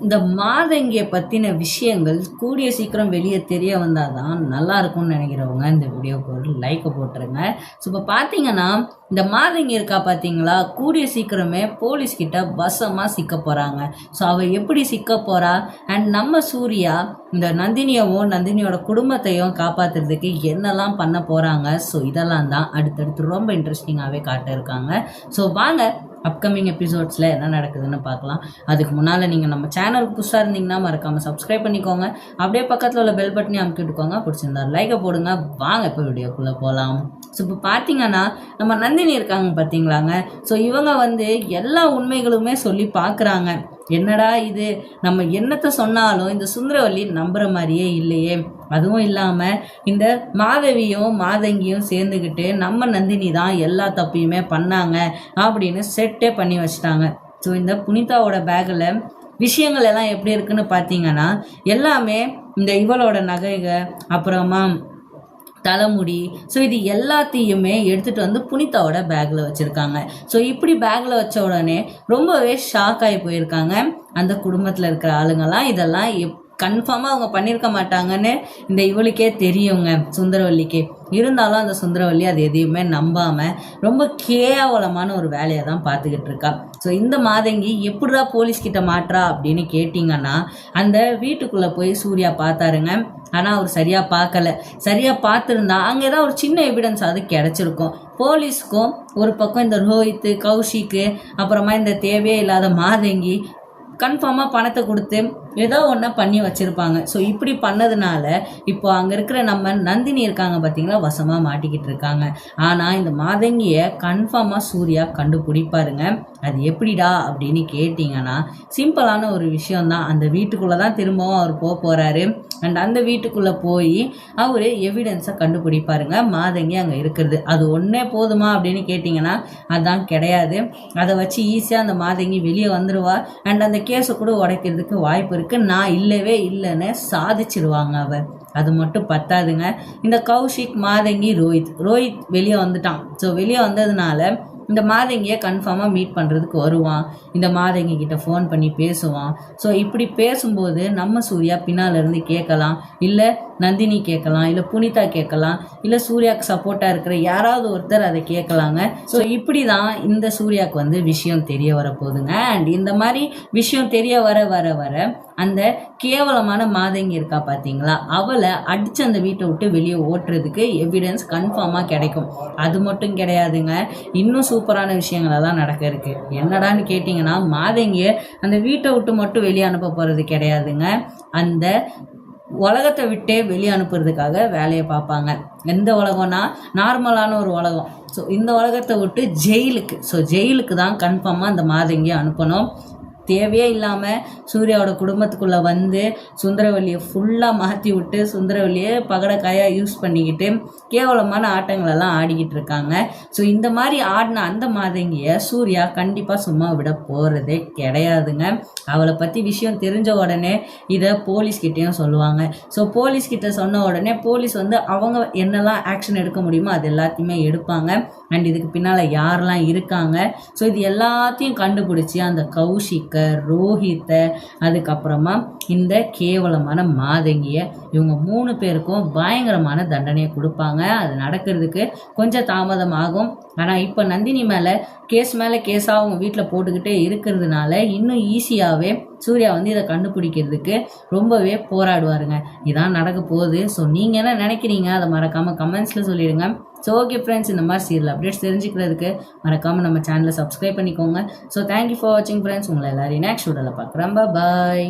இந்த மாதங்கியை பற்றின விஷயங்கள் கூடிய சீக்கிரம் வெளியே தெரிய வந்தால் தான் நல்லா இருக்கும்னு நினைக்கிறவங்க இந்த வீடியோக்கு ஒரு லைக்கை போட்டுருங்க. ஸோ இப்போ பார்த்தீங்கன்னா இந்த மாதங்கி இருக்கா பார்த்தீங்களா, கூடிய சீக்கிரமே போலீஸ்கிட்ட வசமாக சிக்க போகிறாங்க. ஸோ அவள் எப்படி சிக்க போகிறா அண்ட் நம்ம சூர்யா இந்த நந்தினியவும் நந்தினியோட குடும்பத்தையும் காப்பாற்றுறதுக்கு என்னெல்லாம் பண்ண போகிறாங்க. ஸோ இதெல்லாம் தான் அடுத்தடுத்து ரொம்ப இன்ட்ரெஸ்டிங்காகவே காட்டியிருக்காங்க. ஸோ வாங்க அப்கமிங் எபிசோட்ஸில் என்ன நடக்குதுன்னு பார்க்கலாம். அதுக்கு முன்னால் நீங்கள் நம்ம சேனலுக்கு புதுசாக இருந்தீங்கன்னா மறக்காமல் சப்ஸ்கிரைப் பண்ணிக்கோங்க. அப்படியே பக்கத்தில் உள்ள பெல் பட்டனையும் அமுக்கிட்டுக்கோங்க. பிடிச்சிருந்தா லைக்கை போடுங்க. வாங்க இப்போ வீடியோக்குள்ளே போகலாம். ஸோ இப்போ பார்த்தீங்கன்னா நம்ம நந்தினி இருக்காங்க பார்த்தீங்களாங்க. ஸோ இவங்க எல்லா உண்மைகளுமே சொல்லி பார்க்குறாங்க. என்னடா இது, நம்ம என்னத்தை சொன்னாலும் இந்த சுந்தரவல்லி நம்புகிற மாதிரியே இல்லையே. அதுவும் இல்லாமல் இந்த மாதவியும் மாதங்கியும் சேர்ந்துக்கிட்டு நம்ம நந்தினி தான் எல்லா தப்பையுமே பண்ணாங்க அப்படின்னு செட்டே பண்ணி வச்சிட்டாங்க. ஸோ இந்த புனிதாவோட பேக்கில் விஷயங்கள் எல்லாம் எப்படி இருக்குன்னு பார்த்தீங்கன்னா எல்லாமே இந்த இவளோட நகைகள் அப்புறமா தலைமுடி, ஸோ இது எல்லாத்தையுமே எடுத்துகிட்டு புனிதாவோட பேக்கில் வச்சுருக்காங்க. ஸோ இப்படி பேக்கில் வச்ச உடனே ரொம்பவே ஷாக் ஆகி போயிருக்காங்க அந்த குடும்பத்தில் இருக்கிற ஆளுங்கள்லாம். இதெல்லாம் கன்ஃபார்மாக அவங்க பண்ணியிருக்க மாட்டாங்கன்னு இந்த இவளுக்கே தெரியுங்க, சுந்தரவல்லிக்கு. இருந்தாலும் அந்த சுந்தரவல்லி அது எதையுமே நம்பாமல் ரொம்ப கேவலமான ஒரு வேலையை தான் பார்த்துக்கிட்டு இருக்கா. ஸோ இந்த மாதங்கி எப்படிடா போலீஸ்கிட்ட மாட்டுறா அப்படின்னு கேட்டிங்கன்னா, அந்த வீட்டுக்குள்ளே போய் சூர்யா பார்த்தாருங்க. ஆனால் அவர் சரியாக பார்க்கல. சரியாக பார்த்துருந்தா அங்கே ஏதாவது ஒரு சின்ன எவிடன்ஸ் அது கிடச்சிருக்கும். போலீஸ்க்கும் ஒரு பக்கம் இந்த ரோஹித், கௌஷிக்கு, அப்புறமா இந்த தேவையே இல்லாத மாதங்கி கன்ஃபார்மாக பணத்தை கொடுத்து ஏதோ ஒன்றா பண்ணி வச்சுருப்பாங்க. ஸோ இப்படி பண்ணதுனால இப்போ அங்கே இருக்கிற நம்ம நந்தினி இருக்காங்க பார்த்தீங்களா, வசமாக மாட்டிக்கிட்டு இருக்காங்க. ஆனால் இந்த மாதங்கியை கன்ஃபார்மாக சூர்யா கண்டுபிடிப்பாருங்க. அது எப்படிடா அப்படின்னு கேட்டிங்கன்னா சிம்பிளான ஒரு விஷயந்தான். அந்த வீட்டுக்குள்ளே தான் திரும்பவும் அவர் போகிறாரு. அண்ட் அந்த வீட்டுக்குள்ளே போய் அவர் எவிடன்ஸை கண்டுபிடிப்பாருங்க, மாதங்கி அங்கே இருக்கிறது. அது ஒன்றே போதுமா அப்படின்னு கேட்டிங்கன்னா அதுதான் கிடையாது. அதை வச்சு ஈஸியாக அந்த மாதங்கி வெளியே வந்துடுவா. அண்ட் அந்த கேஸை கூட உடைக்கிறதுக்கு வாய்ப்பு இருக்குது. நான் இல்லவே இல்லைன்னு சாதிச்சிருவாங்க அவர். அது மட்டும் பத்தாதுங்க, இந்த கௌஷிக், மாதங்கி, ரோஹித் வெளியே வந்துட்டான். ஸோ வெளியே வந்ததுனால இந்த மாதங்கியை கன்ஃபார்மாக மீட் பண்ணுறதுக்கு வருவான். இந்த மாதங்கி கிட்ட ஃபோன் பண்ணி பேசுவான். ஸோ இப்படி பேசும்போது நம்ம சூர்யா பின்னாலேருந்து கேட்கலாம், இல்லை நந்தினி கேட்கலாம், இல்லை புனிதா கேட்கலாம், இல்லை சூர்யாவுக்கு சப்போர்ட்டாக இருக்கிற யாராவது ஒருத்தர் அதை கேட்கலாங்க. ஸோ இப்படி தான் இந்த சூர்யாவுக்கு விஷயம் தெரிய வரப்போகுதுங்க. அண்ட் இந்த மாதிரி விஷயம் தெரிய வர வர வர அந்த கேவலமான மாதங்கி இருக்கா பார்த்தீங்களா, அவளை அடித்து அந்த வீட்டை விட்டு வெளியே ஓட்டுறதுக்கு எவிடன்ஸ் கன்ஃபார்மாக கிடைக்கும். அது மட்டும் கிடையாதுங்க, இன்னும் சூப்பரான விஷயங்கள் எல்லாம் நடக்க இருக்கு. என்னடான்னு கேட்டிங்கன்னா, மாதங்கியை அந்த வீட்டை விட்டு மட்டும் வெளியே அனுப்ப போகிறது கிடையாதுங்க, அந்த உலகத்தை விட்டே வெளியே அனுப்புறதுக்காக வேலையை பார்ப்பாங்க. எந்த உலகம்னா நார்மலான ஒரு உலகம். ஸோ இந்த உலகத்தை விட்டு ஜெயிலுக்கு, ஸோ ஜெயிலுக்கு தான் கன்ஃபார்மாக அந்த மாதங்கியை அனுப்பணும். தேவையே இல்லாமல் சூர்யாவோட குடும்பத்துக்குள்ளே சுந்தரவல்லியை ஃபுல்லாக மாற்றி விட்டு சுந்தரவல்லியை பகடக்காயாக யூஸ் பண்ணிக்கிட்டு கேவலமான ஆட்டங்களெல்லாம் ஆடிக்கிட்டு இருக்காங்க. ஸோ இந்த மாதிரி ஆடின அந்த மாதங்கியை சூர்யா கண்டிப்பாக சும்மா விட போகிறதே கிடையாதுங்க. அவளை பற்றி விஷயம் தெரிஞ்ச உடனே இதை போலீஸ்கிட்டையும் சொல்லுவாங்க. ஸோ போலீஸ்கிட்ட சொன்ன உடனே போலீஸ் அவங்க என்னெல்லாம் ஆக்ஷன் எடுக்க முடியுமோ அது எல்லாத்தையுமே எடுப்பாங்க. அண்ட் இதுக்கு பின்னால் யாரெல்லாம் இருக்காங்க, ஸோ இது எல்லாத்தையும் கண்டுபிடிச்சி அந்த கௌஷிக், ரோஹித்தை, அதுக்கப்புறமா இந்த கேவலமான மாதங்கியை, இவங்க 3 பேருக்கும் பயங்கரமான தண்டனையை கொடுப்பாங்க. அது நடக்கிறதுக்கு கொஞ்சம் தாமதம் ஆகும். ஆனால் இப்போ நந்தினி மேலே கேஸாக அவங்க வீட்டில் போட்டுக்கிட்டே இருக்கிறதுனால இன்னும் ஈஸியாகவே சூர்யா இதை கண்டுபிடிக்கிறதுக்கு ரொம்பவே போராடுவாருங்க. இதான் நடக்க போகுது. ஸோ நீங்கள் என்ன நினைக்கிறீங்க அதை மறக்காமல் கமெண்ட்ஸில் சொல்லிடுங்க. ஸோ ஓகே ஃப்ரெண்ட்ஸ், இந்த மாதிரி சீரியல் அப்டேட்ஸ் தெரிஞ்சுக்கிறதுக்கு மறக்காமல் நம்ம சேனலை சப்ஸ்கிரைப் பண்ணிக்கோங்க. ஸோ தேங்க்யூ ஃபார் வாட்சிங் ஃப்ரெண்ட்ஸ். உங்களை எல்லாரையும் நெக்ஸ்ட் வீடியோவில் பார்க்குறேன். பாய்.